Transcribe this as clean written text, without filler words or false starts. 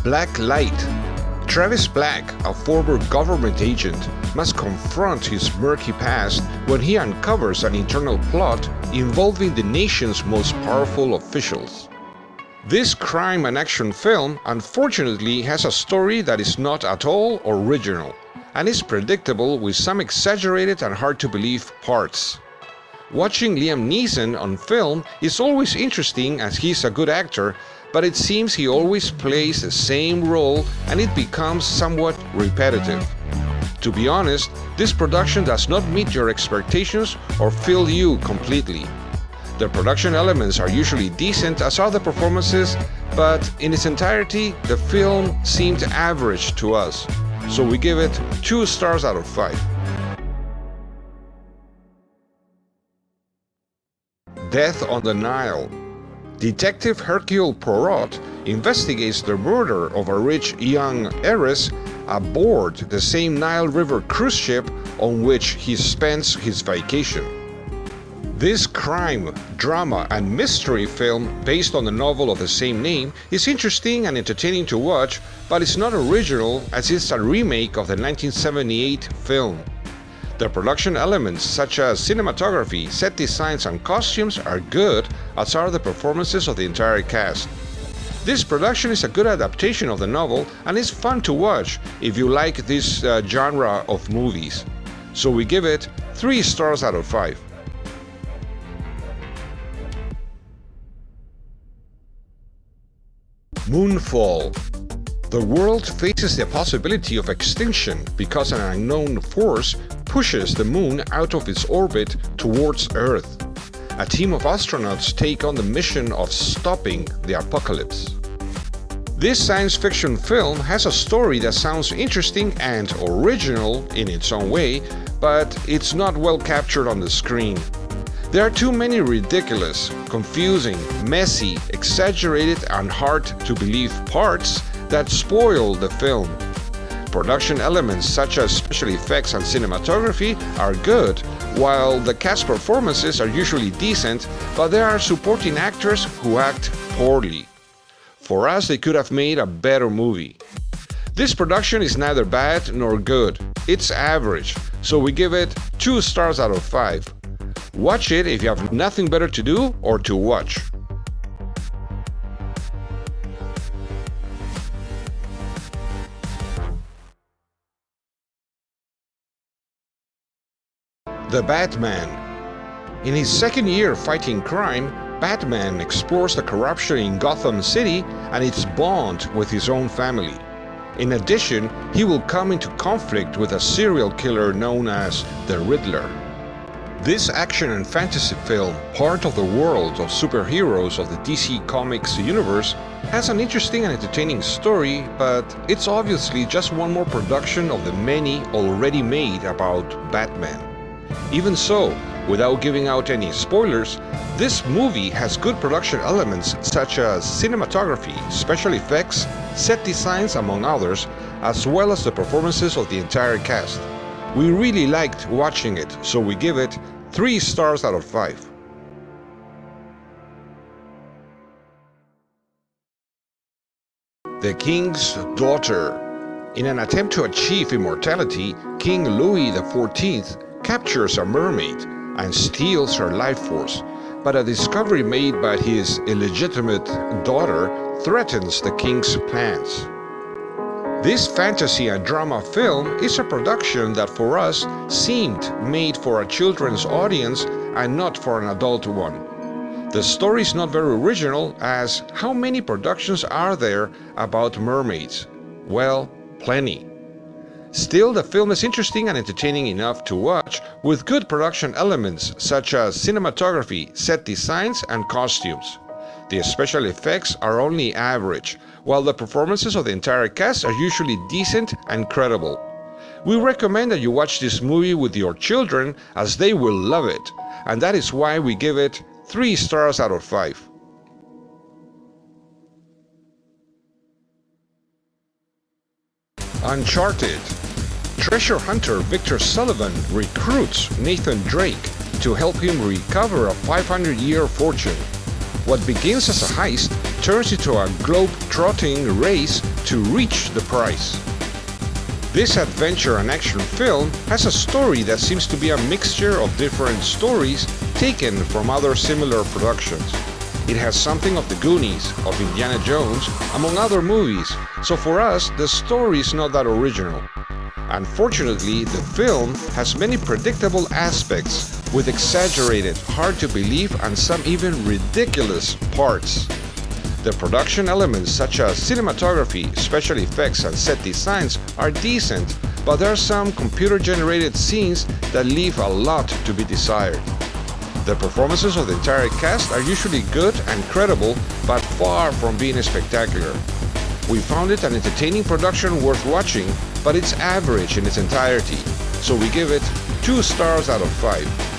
Black Light. Travis Black, a former government agent, must confront his murky past when he uncovers an internal plot involving the nation's most powerful officials. This crime and action film unfortunately has a story that is not at all original and is predictable with some exaggerated and hard-to-believe parts. Watching Liam Neeson on film is always interesting as he's a good actor, but it seems he always plays the same role and it becomes somewhat repetitive. To be honest, this production does not meet your expectations or fill you completely. The production elements are usually decent, as are the performances, but in its entirety, the film seemed average to us, so we give it 2 stars out of 5. Death on the Nile. Detective Hercule Poirot investigates the murder of a rich young heiress aboard the same Nile River cruise ship on which he spends his vacation. This crime, drama, and mystery film, based on the novel of the same name, is interesting and entertaining to watch, but it's not original as it's a remake of the 1978 film. The production elements such as cinematography, set designs, and costumes are good, as are the performances of the entire cast. This production is a good adaptation of the novel and is fun to watch if you like this genre of movies. So we give it 3 stars out of 5. Moonfall. The world faces the possibility of extinction because an unknown force pushes the moon out of its orbit towards Earth. A team of astronauts take on the mission of stopping the apocalypse. This science fiction film has a story that sounds interesting and original in its own way, but it's not well captured on the screen. There are too many ridiculous, confusing, messy, exaggerated, and hard-to-believe parts that spoil the film. Production elements such as special effects and cinematography are good, while the cast performances are usually decent, but there are supporting actors who act poorly. For us, they could have made a better movie. This production is neither bad nor good. It's average, so we give it 2 stars out of 5. Watch it if you have nothing better to do or to watch. The Batman. In his second year fighting crime, Batman explores the corruption in Gotham City and its bond with his own family. In addition, he will come into conflict with a serial killer known as the Riddler. This action and fantasy film, part of the world of superheroes of the DC Comics universe, has an interesting and entertaining story, but it's obviously just one more production of the many already made about Batman. Even so, without giving out any spoilers, this movie has good production elements such as cinematography, special effects, set designs, among others, as well as the performances of the entire cast. We really liked watching it, so we give it 3 stars out of 5. The King's Daughter. In an attempt to achieve immortality, King Louis XIV captures a mermaid and steals her life force, but a discovery made by his illegitimate daughter threatens the king's plans. This fantasy and drama film is a production that for us seemed made for a children's audience and not for an adult one. The story is not very original, as how many productions are there about mermaids? Well, plenty. Still, the film is interesting and entertaining enough to watch, with good production elements such as cinematography, set designs, and costumes. The special effects are only average, while the performances of the entire cast are usually decent and credible. We recommend that you watch this movie with your children, as they will love it, and that is why we give it 3 stars out of 5. Uncharted. Treasure hunter Victor Sullivan recruits Nathan Drake to help him recover a 500-year fortune. What begins as a heist turns into a globe-trotting race to reach the prize. This adventure and action film has a story that seems to be a mixture of different stories taken from other similar productions. It has something of the Goonies, of Indiana Jones, among other movies, so for us, the story is not that original. Unfortunately, the film has many predictable aspects with exaggerated, hard to believe, and some even ridiculous parts. The production elements such as cinematography, special effects, and set designs are decent, but there are some computer-generated scenes that leave a lot to be desired. The performances of the entire cast are usually good and credible, but far from being spectacular. We found it an entertaining production worth watching, but it's average in its entirety, so we give it 2 stars out of 5.